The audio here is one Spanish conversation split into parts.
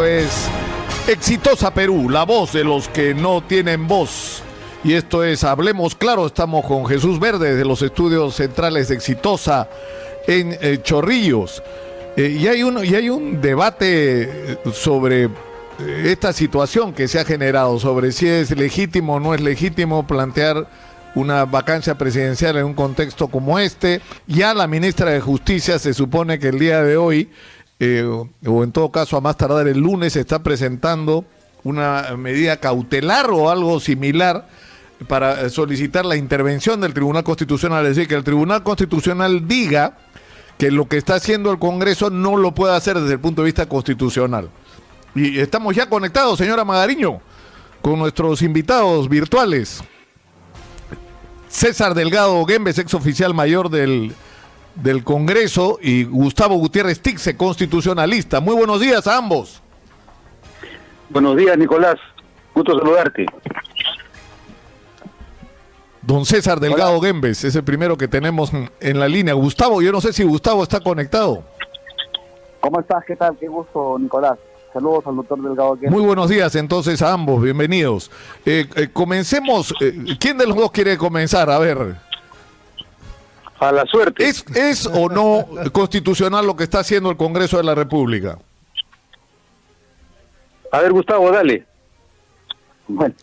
es Exitosa Perú, la voz de los que no tienen voz. Y esto es Hablemos Claro. Estamos con Jesús Verde de los estudios centrales de Exitosa en Chorrillos. Y hay un debate sobre esta situación que se ha generado, sobre si es legítimo o no es legítimo plantear una vacancia presidencial en un contexto como este. Ya la ministra de Justicia se supone que el día de hoy, o en todo caso a más tardar el lunes, está presentando una medida cautelar o algo similar para solicitar la intervención del Tribunal Constitucional. Es decir, que el Tribunal Constitucional diga que lo que está haciendo el Congreso no lo puede hacer desde el punto de vista constitucional. Y estamos ya conectados, señora Magariño, con nuestros invitados virtuales. César Delgado Guembes, ex oficial mayor del Congreso, y Gustavo Gutiérrez Tixe, constitucionalista. Muy buenos días a ambos. Buenos días, Nicolás. Gusto saludarte. Don César Delgado Guembes es el primero que tenemos en la línea. Gustavo, yo no sé si Gustavo está conectado. ¿Cómo estás? ¿Qué tal? Qué gusto, Nicolás. Saludos al doctor Delgado Guembes. Muy buenos días entonces a ambos, bienvenidos. Comencemos. ¿Quién de los dos quiere comenzar? A ver. A la suerte. ¿Es o no constitucional lo que está haciendo el Congreso de la República? A ver, Gustavo, dale. Bueno,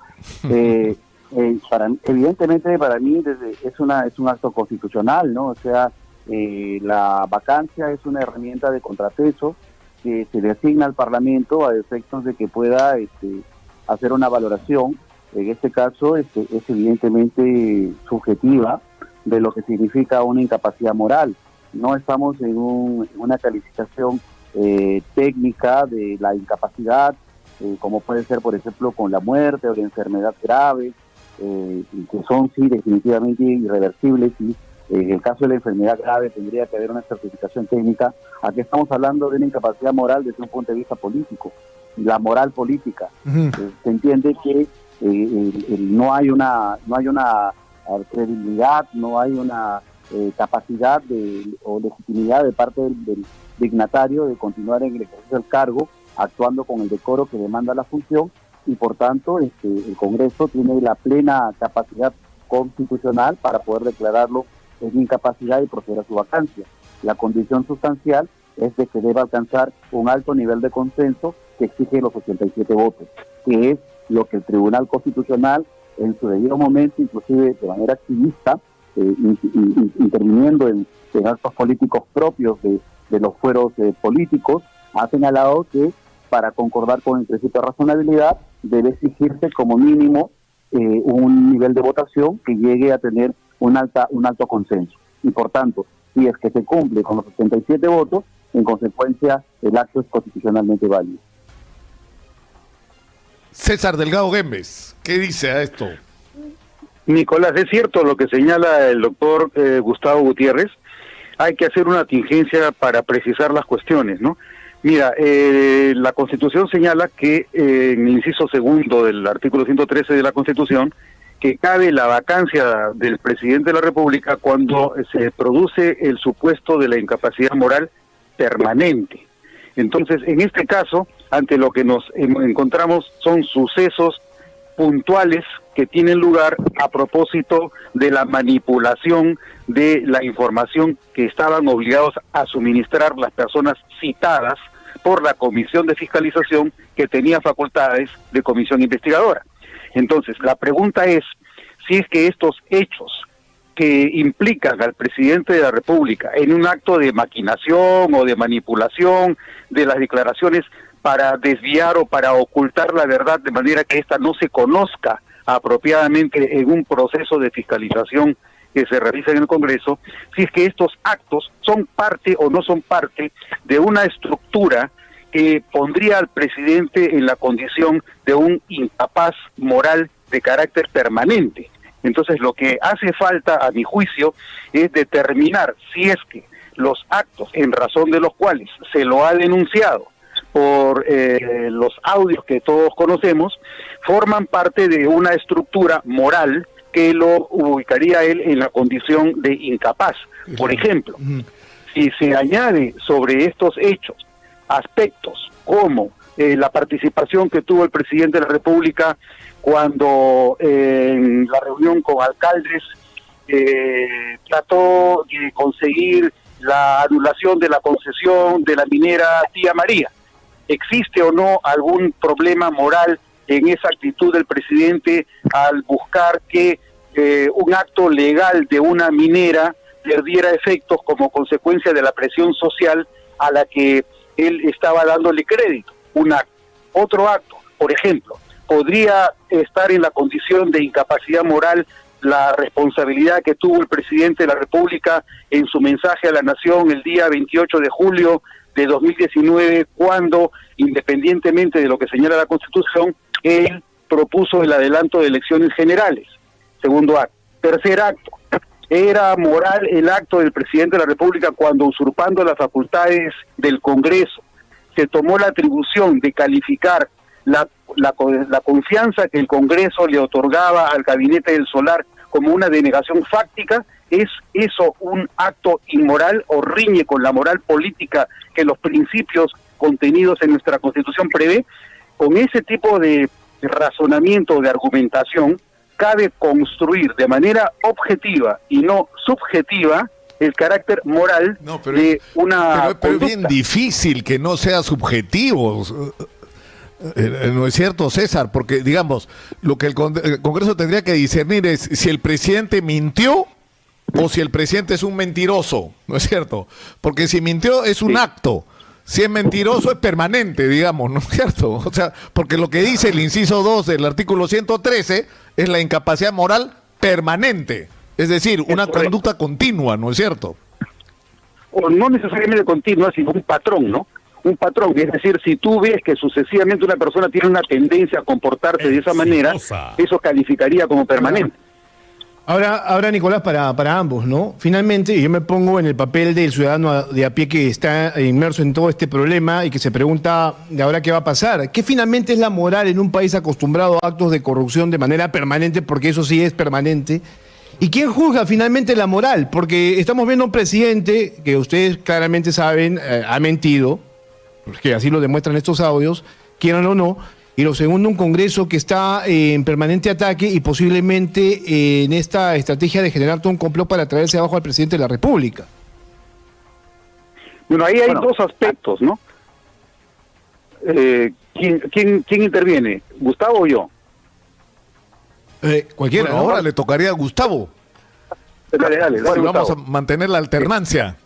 evidentemente para mí es un acto constitucional, ¿no? O sea, la vacancia es una herramienta de contrapeso que se le asigna al Parlamento a efectos de que pueda hacer una valoración. En este caso es evidentemente subjetiva de lo que significa una incapacidad moral. No estamos en una calificación técnica de la incapacidad, como puede ser, por ejemplo, con la muerte o la enfermedad grave, que son, sí, definitivamente irreversibles, y en el caso de la enfermedad grave tendría que haber una certificación técnica. Aquí estamos hablando de una incapacidad moral desde un punto de vista político, la moral política. Se entiende que no hay una credibilidad, no hay una capacidad o legitimidad de parte del dignatario de continuar en el ejercicio del cargo, actuando con el decoro que demanda la función, y por tanto el Congreso tiene la plena capacidad constitucional para poder declararlo en incapacidad y proceder a su vacancia. La condición sustancial es de que debe alcanzar un alto nivel de consenso que exige los 87 votos, que es lo que el Tribunal Constitucional en su debido momento, inclusive de manera activista, interviniendo en actos políticos propios de los fueros políticos, ha señalado que para concordar con el principio de razonabilidad debe exigirse como mínimo un nivel de votación que llegue a tener un alto consenso. Y por tanto, si es que se cumple con los 87 votos, en consecuencia el acto es constitucionalmente válido. César Delgado Guembes, ¿qué dice a esto? Nicolás, es cierto lo que señala el doctor Gustavo Gutiérrez. Hay que hacer una tingencia para precisar las cuestiones, ¿no? Mira, la Constitución señala que en el inciso segundo del artículo 113 de la Constitución, que cabe la vacancia del presidente de la República cuando se produce el supuesto de la incapacidad moral permanente. Entonces, en este caso, ante lo que nos encontramos son sucesos puntuales que tienen lugar a propósito de la manipulación de la información que estaban obligados a suministrar las personas citadas por la Comisión de Fiscalización, que tenía facultades de comisión investigadora. Entonces, la pregunta es si es que estos hechos que implican al presidente de la República en un acto de maquinación o de manipulación de las declaraciones para desviar o para ocultar la verdad de manera que ésta no se conozca apropiadamente en un proceso de fiscalización que se realiza en el Congreso, si es que estos actos son parte o no son parte de una estructura que pondría al presidente en la condición de un incapaz moral de carácter permanente. Entonces, lo que hace falta, a mi juicio, es determinar si es que los actos en razón de los cuales se lo ha denunciado por los audios que todos conocemos, forman parte de una estructura moral que lo ubicaría él en la condición de incapaz. Por ejemplo, si se añade sobre estos hechos aspectos como la participación que tuvo el presidente de la República cuando en la reunión con alcaldes trató de conseguir la anulación de la concesión de la minera Tía María. ¿Existe o no algún problema moral en esa actitud del presidente al buscar que un acto legal de una minera perdiera efectos como consecuencia de la presión social a la que él estaba dándole crédito? Un acto. Otro acto, por ejemplo, podría estar en la condición de incapacidad moral la responsabilidad que tuvo el presidente de la República en su mensaje a la Nación el día 28 de julio de 2019, cuando, independientemente de lo que señala la Constitución, él propuso el adelanto de elecciones generales. Segundo acto. Tercer acto. Era moral el acto del presidente de la República cuando, usurpando las facultades del Congreso, se tomó la atribución de calificar la confianza que el Congreso le otorgaba al gabinete del Solar como una denegación fáctica. ¿Es eso un acto inmoral o riñe con la moral política que los principios contenidos en nuestra Constitución prevé? Con ese tipo de razonamiento, de argumentación, cabe construir de manera objetiva y no subjetiva el carácter moral de una pero es bien difícil que no sea subjetivo. ¿No es cierto, César? Porque, digamos, lo que el Congreso tendría que discernir es si el presidente mintió o si el presidente es un mentiroso, ¿no es cierto? Porque si mintió es un acto, si es mentiroso es permanente, digamos, ¿no es cierto? O sea, porque lo que dice el inciso 2 del artículo 113 es la incapacidad moral permanente, es decir, una conducta continua, ¿no es cierto? O no necesariamente continua, sino un patrón, ¿no? Un patrón, es decir, si tú ves que sucesivamente una persona tiene una tendencia a comportarse de esa manera, eso calificaría como permanente. Ahora Nicolás, para ambos, ¿no? Finalmente, yo me pongo en el papel del ciudadano de a pie que está inmerso en todo este problema y que se pregunta de ahora qué va a pasar. ¿Qué finalmente es la moral en un país acostumbrado a actos de corrupción de manera permanente, porque eso sí es permanente? ¿Y quién juzga finalmente la moral? Porque estamos viendo un presidente que ustedes claramente saben ha mentido, porque así lo demuestran estos audios, quieran o no, y lo segundo, un Congreso que está en permanente ataque y posiblemente en esta estrategia de generar todo un complot para traerse abajo al presidente de la República. Bueno, ahí hay dos aspectos, ¿no? ¿Quién interviene? ¿Gustavo o yo? Cualquiera. Bueno, ahora le tocaría a Gustavo. Dale, vamos a mantener la alternancia.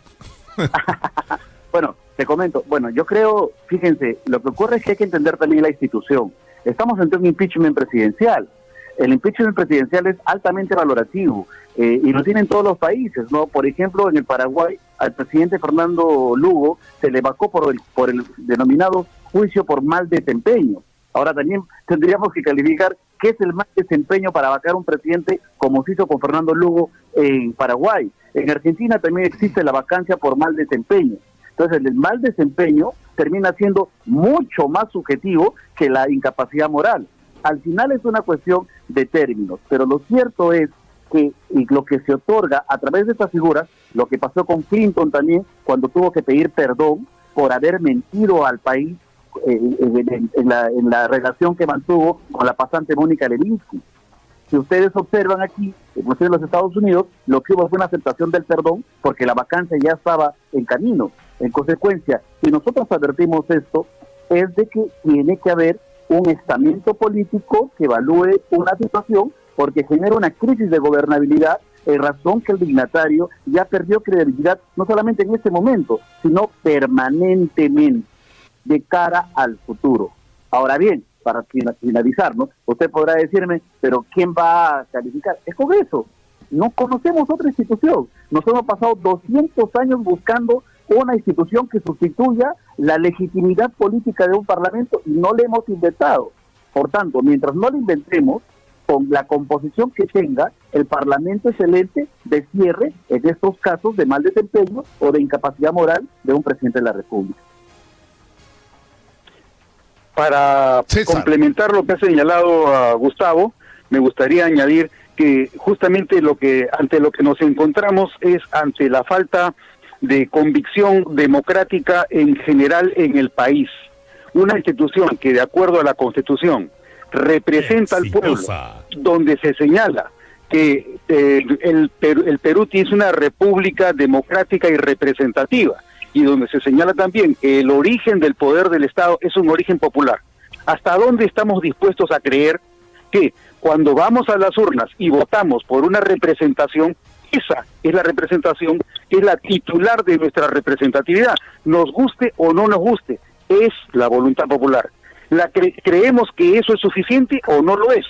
Bueno, te comento. Bueno, yo creo, fíjense, lo que ocurre es que hay que entender también la institución. Estamos ante un impeachment presidencial. El impeachment presidencial es altamente valorativo y lo tienen todos los países, ¿no? Por ejemplo, en el Paraguay, al presidente Fernando Lugo se le vacó por el denominado juicio por mal desempeño. Ahora también tendríamos que calificar qué es el mal desempeño para vacar a un presidente, como se hizo con Fernando Lugo en Paraguay. En Argentina también existe la vacancia por mal desempeño. Entonces, el mal desempeño termina siendo mucho más subjetivo que la incapacidad moral. Al final es una cuestión de términos, pero lo cierto es que lo que se otorga a través de estas figuras, lo que pasó con Clinton también, cuando tuvo que pedir perdón por haber mentido al país en la relación que mantuvo con la pasante Mónica Lewinsky. Si ustedes observan aquí, en los Estados Unidos, lo que hubo fue una aceptación del perdón porque la vacancia ya estaba en camino. En consecuencia, si nosotros advertimos esto, es de que tiene que haber un estamento político que evalúe una situación porque genera una crisis de gobernabilidad en razón que el dignatario ya perdió credibilidad no solamente en este momento, sino permanentemente de cara al futuro. Ahora bien, para finalizar, ¿no? Usted podrá decirme, pero ¿quién va a calificar? El Congreso. No conocemos otra institución. Nos hemos pasado 200 años buscando una institución que sustituya la legitimidad política de un parlamento y no la hemos inventado. Por tanto, mientras no la inventemos, con la composición que tenga, el parlamento es el ente de cierre en estos casos de mal desempeño o de incapacidad moral de un presidente de la República. Para complementar lo que ha señalado a Gustavo, me gustaría añadir que justamente ante lo que nos encontramos es ante la falta de convicción democrática en general en el país. una institución que de acuerdo a la Constitución representa al pueblo, donde se señala que el Perú es una república democrática y representativa, y donde se señala también que el origen del poder del Estado es un origen popular. ¿Hasta dónde estamos dispuestos a creer que cuando vamos a las urnas y votamos por una representación, esa es la representación que es la titular de nuestra representatividad? Nos guste o no nos guste, es la voluntad popular. ¿Creemos que eso es suficiente o no lo es?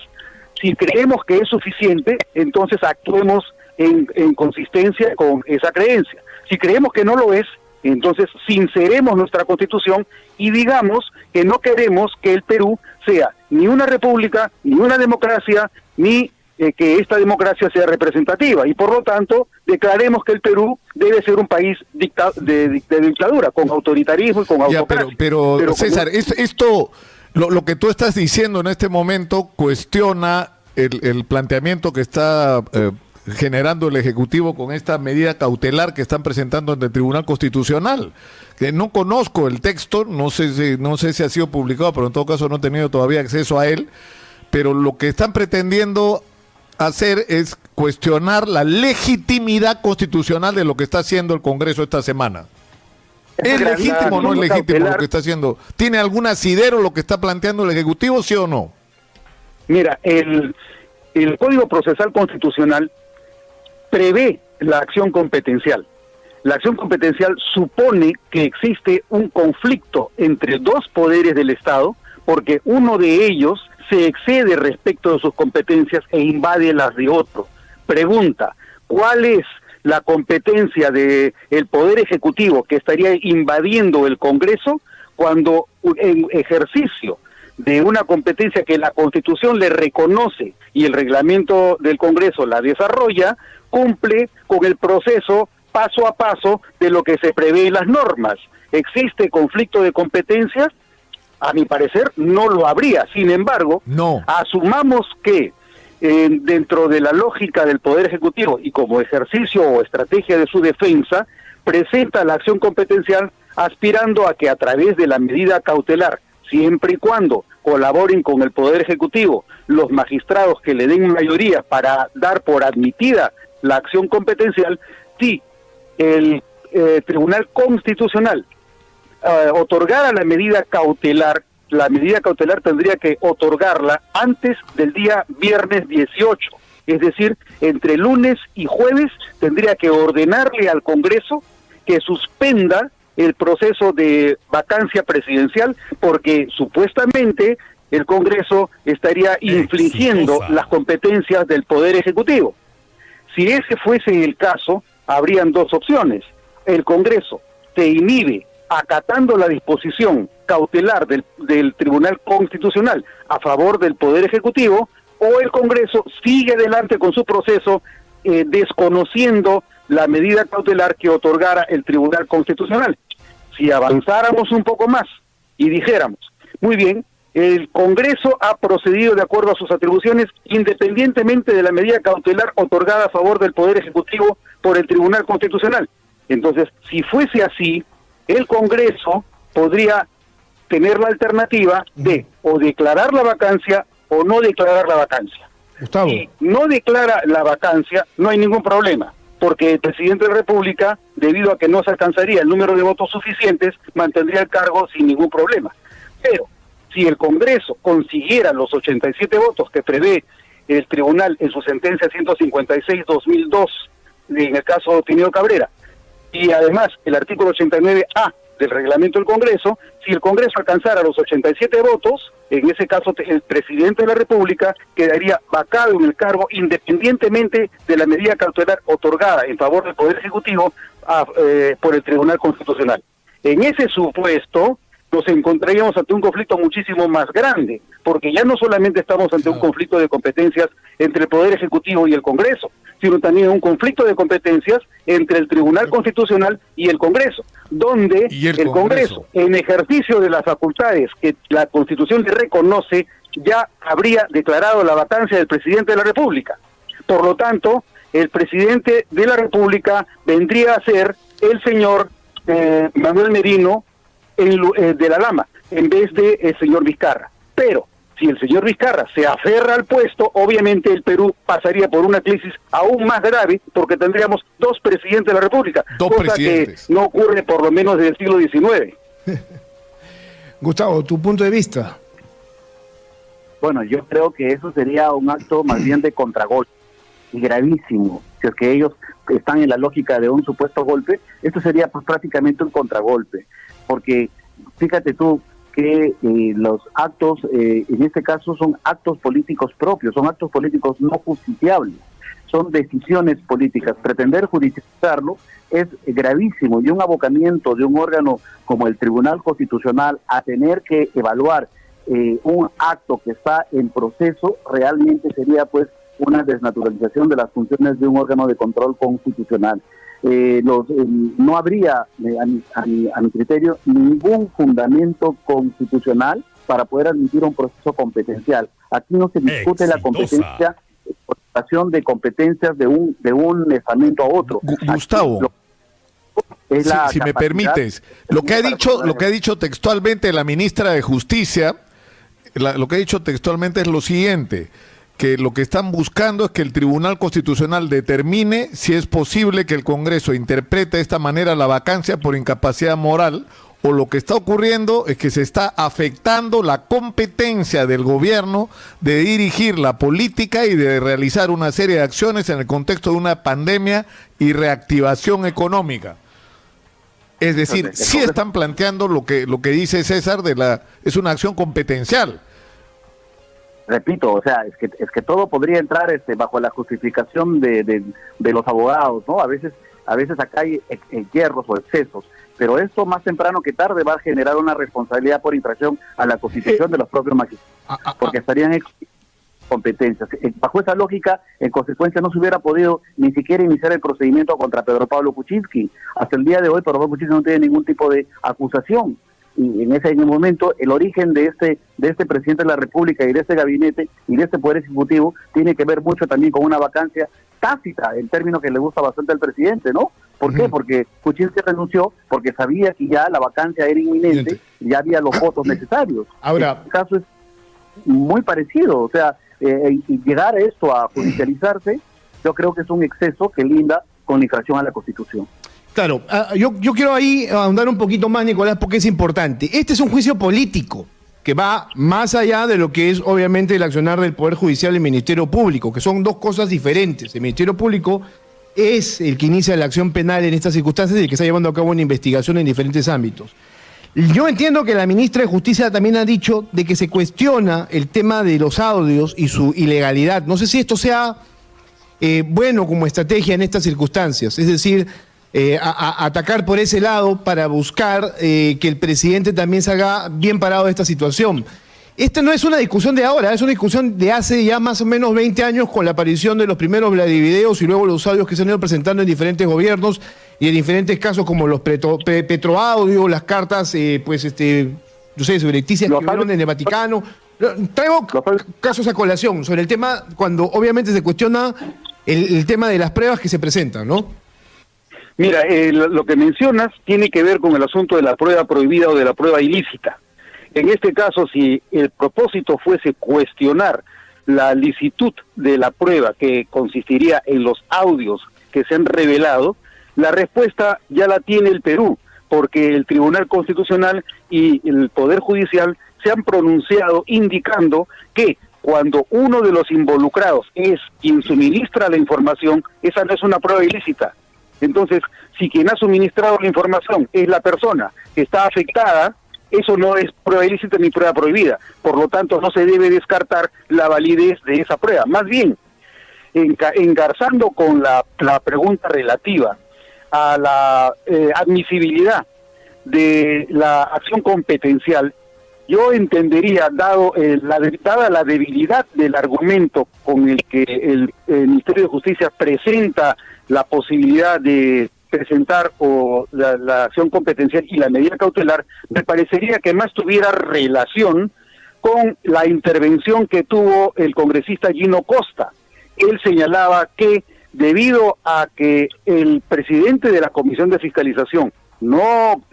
Si creemos que es suficiente, entonces actuemos en consistencia con esa creencia. Si creemos que no lo es, entonces sinceremos nuestra Constitución y digamos que no queremos que el Perú sea ni una república, ni una democracia, ni que esta democracia sea representativa, y por lo tanto declaremos que el Perú debe ser un país de dictadura, con autoritarismo y con autocracia. Pero César, lo que tú estás diciendo en este momento cuestiona el planteamiento que está generando el Ejecutivo con esta medida cautelar que están presentando ante el Tribunal Constitucional. Que no conozco el texto, no sé si ha sido publicado, pero en todo caso no he tenido todavía acceso a él, pero lo que están pretendiendo hacer es cuestionar la legitimidad constitucional de lo que está haciendo el Congreso esta semana. ¿Es legítimo o no es legítimo lo que está haciendo? ¿Tiene algún asidero lo que está planteando el Ejecutivo, sí o no? Mira, el Código Procesal Constitucional prevé la acción competencial. La acción competencial supone que existe un conflicto entre dos poderes del Estado, porque uno de ellos se excede respecto de sus competencias e invade las de otro. Pregunta, ¿cuál es la competencia del Poder Ejecutivo que estaría invadiendo el Congreso cuando en ejercicio de una competencia que la Constitución le reconoce y el reglamento del Congreso la desarrolla, cumple con el proceso paso a paso de lo que se prevé en las normas? ¿Existe conflicto de competencias? A mi parecer no lo habría. Sin embargo, asumamos que dentro de la lógica del Poder Ejecutivo y como ejercicio o estrategia de su defensa, presenta la acción competencial aspirando a que a través de la medida cautelar, siempre y cuando colaboren con el Poder Ejecutivo los magistrados que le den mayoría para dar por admitida la acción competencial, si el Tribunal Constitucional otorgara la medida cautelar tendría que otorgarla antes del día viernes 18, es decir, entre lunes y jueves tendría que ordenarle al Congreso que suspenda el proceso de vacancia presidencial, porque supuestamente el Congreso estaría infringiendo las competencias del Poder Ejecutivo. Si ese fuese el caso, habrían dos opciones. El Congreso se inhibe acatando la disposición cautelar del Tribunal Constitucional a favor del Poder Ejecutivo, o el Congreso sigue adelante con su proceso desconociendo la medida cautelar que otorgara el Tribunal Constitucional. Si avanzáramos un poco más y dijéramos, muy bien, el Congreso ha procedido de acuerdo a sus atribuciones independientemente de la medida cautelar otorgada a favor del Poder Ejecutivo por el Tribunal Constitucional. Entonces, si fuese así, el Congreso podría tener la alternativa de o declarar la vacancia o no declarar la vacancia. Gustavo. Si no declara la vacancia, no hay ningún problema, porque el presidente de la República, debido a que no se alcanzaría el número de votos suficientes, mantendría el cargo sin ningún problema. Pero si el Congreso consiguiera los 87 votos que prevé el tribunal en su sentencia 156-2002, en el caso de Tineo Cabrera, y además el artículo 89A del reglamento del Congreso, si el Congreso alcanzara los 87 votos, en ese caso el presidente de la República quedaría vacado en el cargo independientemente de la medida cautelar otorgada en favor del Poder Ejecutivo por el Tribunal Constitucional. En ese supuesto, nos encontraríamos ante un conflicto muchísimo más grande, porque ya no solamente estamos ante un conflicto de competencias entre el Poder Ejecutivo y el Congreso, sino también un conflicto de competencias entre el Tribunal Constitucional y el Congreso, donde el Congreso, en ejercicio de las facultades que la Constitución le reconoce, ya habría declarado la vacancia del presidente de la República. Por lo tanto, el presidente de la República vendría a ser el señor Manuel Merino de la Lama, en vez de el señor Vizcarra. Pero si el señor Vizcarra se aferra al puesto, obviamente el Perú pasaría por una crisis aún más grave, porque tendríamos 2 presidentes de la República, cosa que no ocurre por lo menos desde el siglo XIX. Gustavo, tu punto de vista. Bueno, yo creo que eso sería un acto más bien de contragolpe, y gravísimo. Si es que ellos están en la lógica de un supuesto golpe, esto sería pues prácticamente un contragolpe, porque fíjate tú que los actos, en este caso, son actos políticos propios, son actos políticos no justiciables, son decisiones políticas. Pretender judicializarlo es gravísimo, y un abocamiento de un órgano como el Tribunal Constitucional a tener que evaluar un acto que está en proceso, realmente sería pues una desnaturalización de las funciones de un órgano de control constitucional. No habría, a mi criterio, ningún fundamento constitucional para poder admitir un proceso competencial. Aquí no se discute la competencia, de competencias de un estamento a otro. Gustavo, si me permites, lo que ha dicho textualmente la ministra de Justicia, lo que ha dicho textualmente es lo siguiente: que lo que están buscando es que el Tribunal Constitucional determine si es posible que el Congreso interprete de esta manera la vacancia por incapacidad moral, o lo que está ocurriendo es que se está afectando la competencia del gobierno de dirigir la política y de realizar una serie de acciones en el contexto de una pandemia y reactivación económica. Es decir, sí están planteando lo que dice César es una acción competencial. Repito, o sea, es que todo podría entrar bajo la justificación de los abogados, ¿no? A veces acá hay hierros o excesos, pero esto más temprano que tarde va a generar una responsabilidad por infracción a la Constitución de los propios magistrados, porque estarían competencias. Bajo esa lógica, en consecuencia, no se hubiera podido ni siquiera iniciar el procedimiento contra Pedro Pablo Kuczynski. Hasta el día de hoy, Pedro Pablo Kuczynski no tiene ningún tipo de acusación. Y en ese momento el origen de este presidente de la República y de este gabinete y de este poder ejecutivo tiene que ver mucho también con una vacancia tácita, el término que le gusta bastante al presidente, ¿no? ¿Por qué? Porque Kuczynski renunció porque sabía que ya la vacancia era inminente y ya había los votos necesarios. Ahora, este caso es muy parecido, o sea, y llegar a esto a judicializarse, yo creo que es un exceso que linda con la infracción a la Constitución. Claro, yo quiero ahí ahondar un poquito más, Nicolás, porque es importante. Este es un juicio político que va más allá de lo que es obviamente el accionar del Poder Judicial y el Ministerio Público, que son dos cosas diferentes. El Ministerio Público es el que inicia la acción penal en estas circunstancias y el que está llevando a cabo una investigación en diferentes ámbitos. Yo entiendo que la ministra de Justicia también ha dicho de que se cuestiona el tema de los audios y su ilegalidad. No sé si esto sea bueno como estrategia en estas circunstancias, es decir, atacar por ese lado para buscar que el presidente también salga bien parado de esta situación. Esta no es una discusión de ahora, es una discusión de hace ya más o menos 20 años con la aparición de los primeros Vladivideos y luego los audios que se han ido presentando en diferentes gobiernos y en diferentes casos como los petroaudios, las cartas, yo sé, subrepticias que hubieron en el Vaticano. Traigo casos a colación sobre el tema cuando obviamente se cuestiona el tema de las pruebas que se presentan, ¿no? Mira, lo que mencionas tiene que ver con el asunto de la prueba prohibida o de la prueba ilícita. En este caso, si el propósito fuese cuestionar la licitud de la prueba, que consistiría en los audios que se han revelado, la respuesta ya la tiene el Perú, porque el Tribunal Constitucional y el Poder Judicial se han pronunciado indicando que cuando uno de los involucrados es quien suministra la información, esa no es una prueba ilícita. Entonces, si quien ha suministrado la información es la persona que está afectada, eso no es prueba ilícita ni prueba prohibida. Por lo tanto, no se debe descartar la validez de esa prueba. Más bien, engarzando con la pregunta relativa a la admisibilidad de la acción competencial, yo entendería, dada la debilidad del argumento con el que el Ministerio de Justicia presenta la posibilidad de presentar la acción competencial y la medida cautelar, me parecería que más tuviera relación con la intervención que tuvo el congresista Gino Costa. Él señalaba que debido a que el presidente de la Comisión de Fiscalización no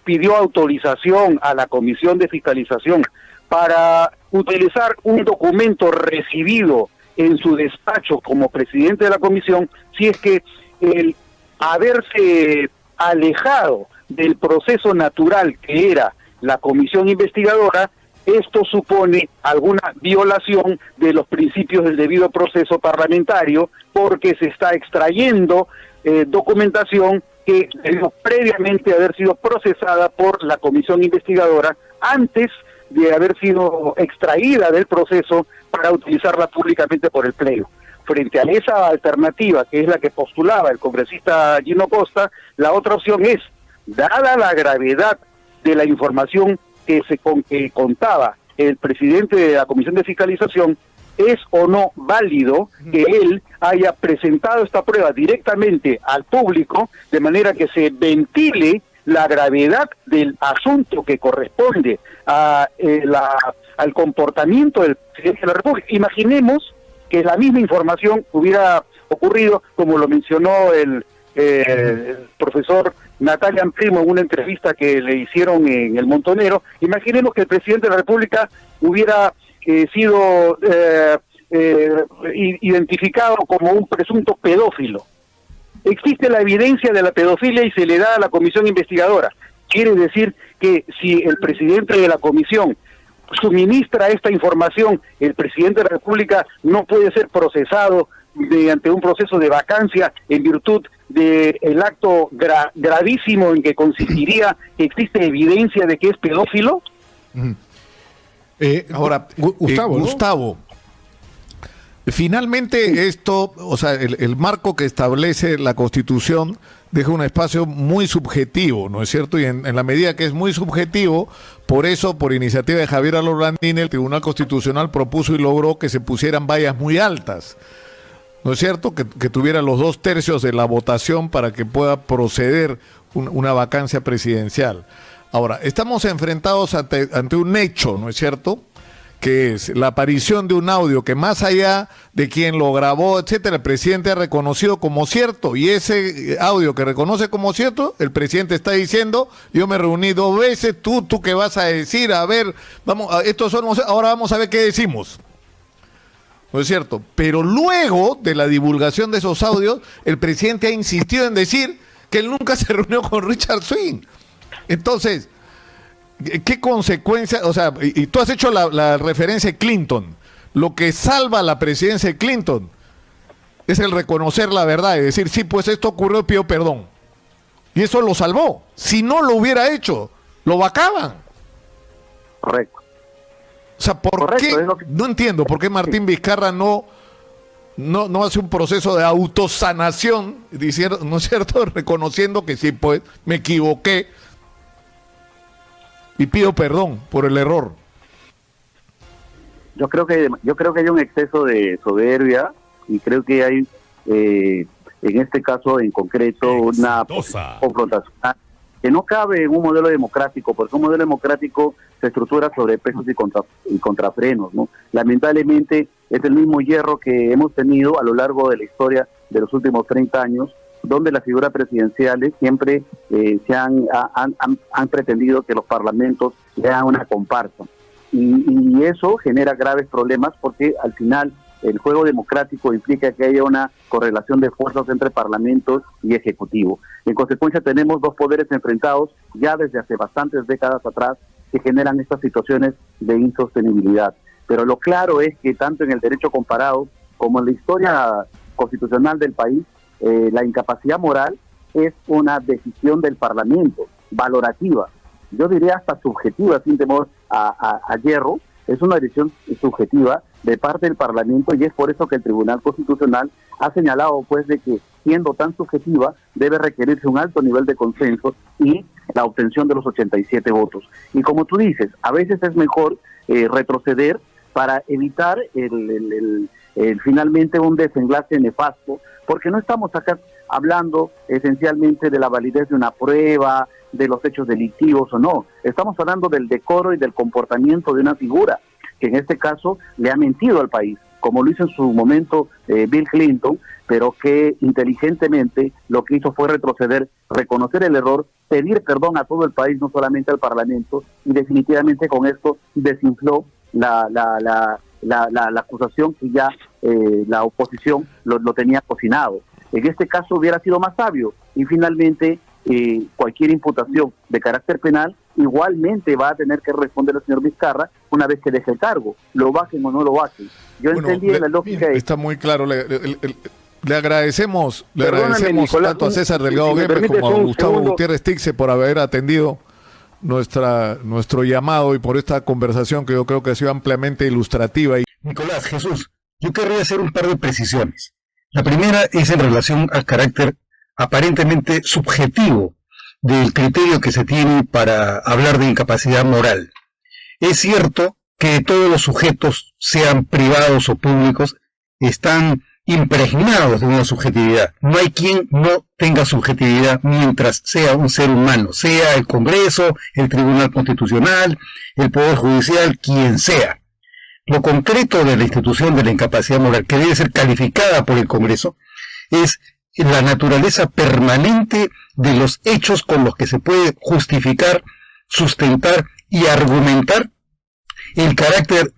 pidió autorización a la Comisión de Fiscalización para utilizar un documento recibido en su despacho como presidente de la comisión, si es que el haberse alejado del proceso natural que era la comisión investigadora, esto supone alguna violación de los principios del debido proceso parlamentario, porque se está extrayendo documentación que debió previamente haber sido procesada por la comisión investigadora antes de haber sido extraída del proceso para utilizarla públicamente por el Pleno. Frente a esa alternativa, que es la que postulaba el congresista Gino Costa, la otra opción es, dada la gravedad de la información que contaba el presidente de la Comisión de Fiscalización, ¿es o no válido que él haya presentado esta prueba directamente al público, de manera que se ventile la gravedad del asunto que corresponde a al comportamiento del presidente de la República? Imaginemos que la misma información hubiera ocurrido, como lo mencionó el profesor Natalia Primo en una entrevista que le hicieron en El Montonero. Imaginemos que el presidente de la República hubiera sido identificado como un presunto pedófilo. Existe la evidencia de la pedofilia y se le da a la comisión investigadora. Quiere decir que si el presidente de la comisión suministra esta información, el presidente de la República no puede ser procesado mediante un proceso de vacancia en virtud del acto gravísimo en que consistiría que existe evidencia de que es pedófilo. Ahora, Gustavo, finalmente esto, o sea, el marco que establece la Constitución deja un espacio muy subjetivo, ¿no es cierto? Y en la medida que es muy subjetivo, por eso, por iniciativa de Javier Alorlandín, el Tribunal Constitucional propuso y logró que se pusieran vallas muy altas, ¿no es cierto? Que tuviera los 2/3 de la votación para que pueda proceder una vacancia presidencial. Ahora, estamos enfrentados ante un hecho, ¿no es cierto?, que es la aparición de un audio que, más allá de quien lo grabó, etcétera, el presidente ha reconocido como cierto, y ese audio que reconoce como cierto, el presidente está diciendo: yo me reuní 2 veces, tú qué vas a decir, a ver, vamos, ahora vamos a ver qué decimos. ¿No es cierto? Pero luego de la divulgación de esos audios, el presidente ha insistido en decir que él nunca se reunió con Richard Swing. Entonces, ¿qué consecuencias? O sea, y tú has hecho la referencia a Clinton. Lo que salva la presidencia de Clinton es el reconocer la verdad y decir: sí, pues esto ocurrió, pido perdón. Y eso lo salvó. Si no lo hubiera hecho, lo vacaban. Correcto. O sea, ¿por qué? No entiendo por qué Martín Vizcarra no hace un proceso de autosanación, diciendo, ¿no es cierto?, reconociendo que sí, pues me equivoqué y pido perdón por el error. Yo creo que hay un exceso de soberbia, y creo que hay en este caso en concreto una confrontación que no cabe en un modelo democrático, porque un modelo democrático se estructura sobre pesos y contrafrenos, ¿no? Lamentablemente es el mismo hierro que hemos tenido a lo largo de la historia de los últimos 30 años, donde las figuras presidenciales siempre han pretendido que los parlamentos sean una comparsa. Y eso genera graves problemas, porque al final el juego democrático implica que haya una correlación de fuerzas entre parlamentos y ejecutivo. En consecuencia, tenemos 2 poderes enfrentados ya desde hace bastantes décadas atrás, que generan estas situaciones de insostenibilidad. Pero lo claro es que tanto en el derecho comparado como en la historia constitucional del país, la incapacidad moral es una decisión del Parlamento, valorativa. Yo diría hasta subjetiva, sin temor a hierro. Es una decisión subjetiva de parte del Parlamento, y es por eso que el Tribunal Constitucional ha señalado, pues, de que siendo tan subjetiva debe requerirse un alto nivel de consenso y la obtención de los 87 votos. Y como tú dices, a veces es mejor retroceder para evitar finalmente un desenlace nefasto, porque no estamos acá hablando esencialmente de la validez de una prueba, de los hechos delictivos o no. Estamos hablando del decoro y del comportamiento de una figura que en este caso le ha mentido al país. como lo hizo en su momento Bill Clinton, pero que inteligentemente lo que hizo fue retroceder, reconocer el error, pedir perdón a todo el país, no solamente al Parlamento, y definitivamente con esto desinfló la acusación que ya la oposición lo tenía cocinado. En este caso hubiera sido más sabio, y finalmente cualquier imputación de carácter penal igualmente va a tener que responder el señor Vizcarra una vez que deje el cargo, lo bajen o no lo bajen. Yo entendí la lógica. Está muy claro. Le agradecemos Nicolás, tanto a César Delgado Guemes como a Gustavo Gutiérrez Tixe por haber atendido nuestro llamado y por esta conversación que yo creo que ha sido ampliamente ilustrativa. Nicolás, Jesús, yo querría hacer un par de precisiones. La primera es en relación al carácter aparentemente subjetivo del criterio que se tiene para hablar de incapacidad moral. Es cierto que todos los sujetos, sean privados o públicos, están impregnados de una subjetividad. No hay quien no tenga subjetividad mientras sea un ser humano, sea el Congreso, el Tribunal Constitucional, el Poder Judicial, quien sea. Lo concreto de la institución de la incapacidad moral, que debe ser calificada por el Congreso, es la naturaleza permanente de los hechos con los que se puede justificar, sustentar y argumentar el carácter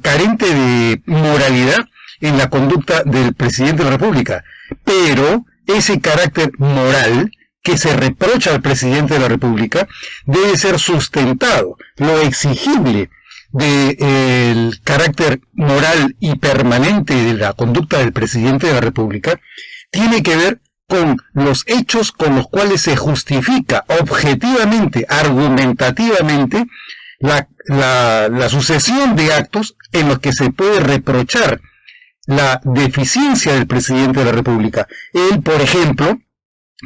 carente de moralidad en la conducta del presidente de la República. Pero ese carácter moral que se reprocha al presidente de la República debe ser sustentado. Lo exigible del carácter moral y permanente de la conducta del presidente de la República tiene que ver con los hechos con los cuales se justifica objetivamente, argumentativamente, la sucesión de actos en los que se puede reprochar la deficiencia del presidente de la República. Él, por ejemplo,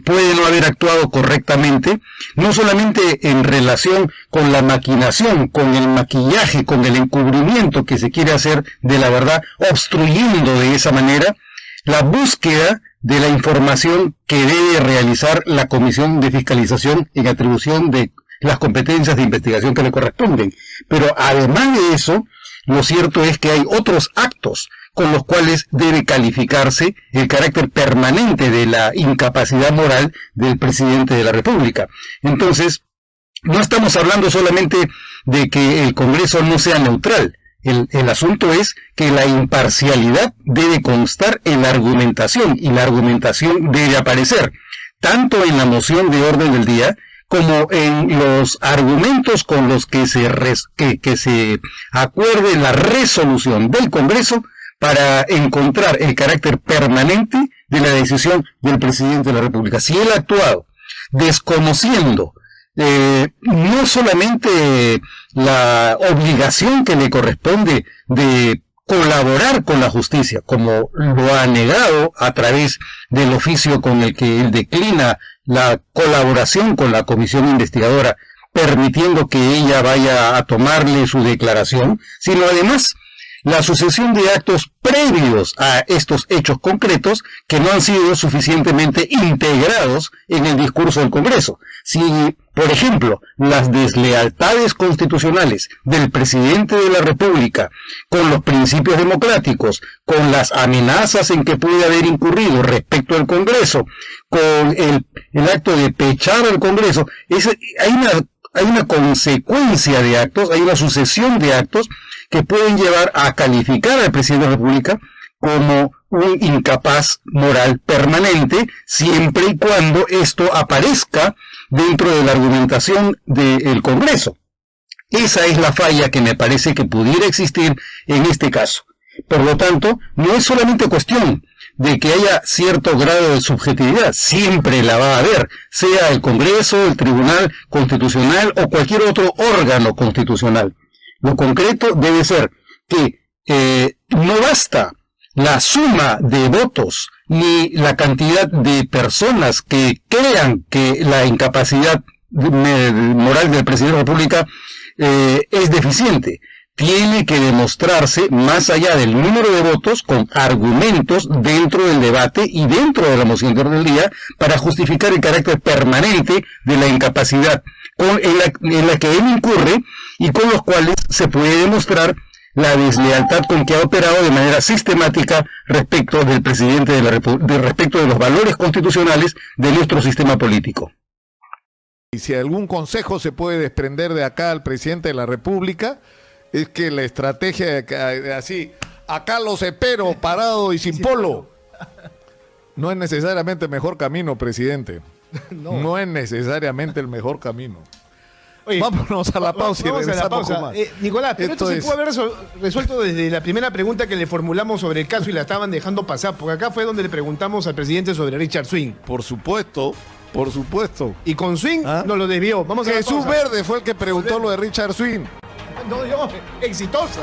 puede no haber actuado correctamente, no solamente en relación con la maquinación, con el maquillaje, con el encubrimiento que se quiere hacer de la verdad, obstruyendo de esa manera la búsqueda de la información que debe realizar la Comisión de Fiscalización en atribución de las competencias de investigación que le corresponden. Pero además de eso, lo cierto es que hay otros actos con los cuales debe calificarse el carácter permanente de la incapacidad moral del presidente de la República. Entonces, no estamos hablando solamente de que el Congreso no sea neutral. El asunto es que la imparcialidad debe constar en la argumentación, y la argumentación debe aparecer tanto en la moción de orden del día como en los argumentos con los que se acuerde la resolución del Congreso para encontrar el carácter permanente de la decisión del presidente de la República. Si él ha actuado desconociendo no solamente la obligación que le corresponde de colaborar con la justicia, como lo ha negado a través del oficio con el que él declina la colaboración con la comisión investigadora, permitiendo que ella vaya a tomarle su declaración, sino además la sucesión de actos previos a estos hechos concretos que no han sido suficientemente integrados en el discurso del Congreso. Si, por ejemplo, las deslealtades constitucionales del presidente de la República con los principios democráticos, con las amenazas en que puede haber incurrido respecto al Congreso, con el acto de pechar al Congreso, hay una consecuencia de actos, hay una sucesión de actos que pueden llevar a calificar al presidente de la República como un incapaz moral permanente, siempre y cuando esto aparezca dentro de la argumentación del Congreso. Esa es la falla que me parece que pudiera existir en este caso. Por lo tanto, no es solamente cuestión de que haya cierto grado de subjetividad, siempre la va a haber, sea el Congreso, el Tribunal Constitucional o cualquier otro órgano constitucional. Lo concreto debe ser que no basta la suma de votos ni la cantidad de personas que crean que la incapacidad moral del presidente de la República es deficiente. Tiene que demostrarse más allá del número de votos con argumentos dentro del debate y dentro de la moción de orden del día para justificar el carácter permanente de la incapacidad en la que él incurre y con los cuales se puede demostrar la deslealtad con que ha operado de manera sistemática respecto del presidente de la respecto de los valores constitucionales de nuestro sistema político. Y si algún consejo se puede desprender de acá al presidente de la República, es que la estrategia así, acá los espero, parado y sin polo, no es necesariamente el mejor camino, presidente. No es necesariamente el mejor camino. Oye, vámonos a la pausa y vamos a la regresamos pausa. con más. Nicolás, pero esto se pudo haber resuelto desde la primera pregunta que le formulamos sobre el caso y la estaban dejando pasar, porque acá fue donde le preguntamos al presidente sobre Richard Swing. Por supuesto. Por supuesto. Y con Swing nos lo desvió. Vamos a Jesús Verde fue el que preguntó lo de Richard Swing. No, exitosa.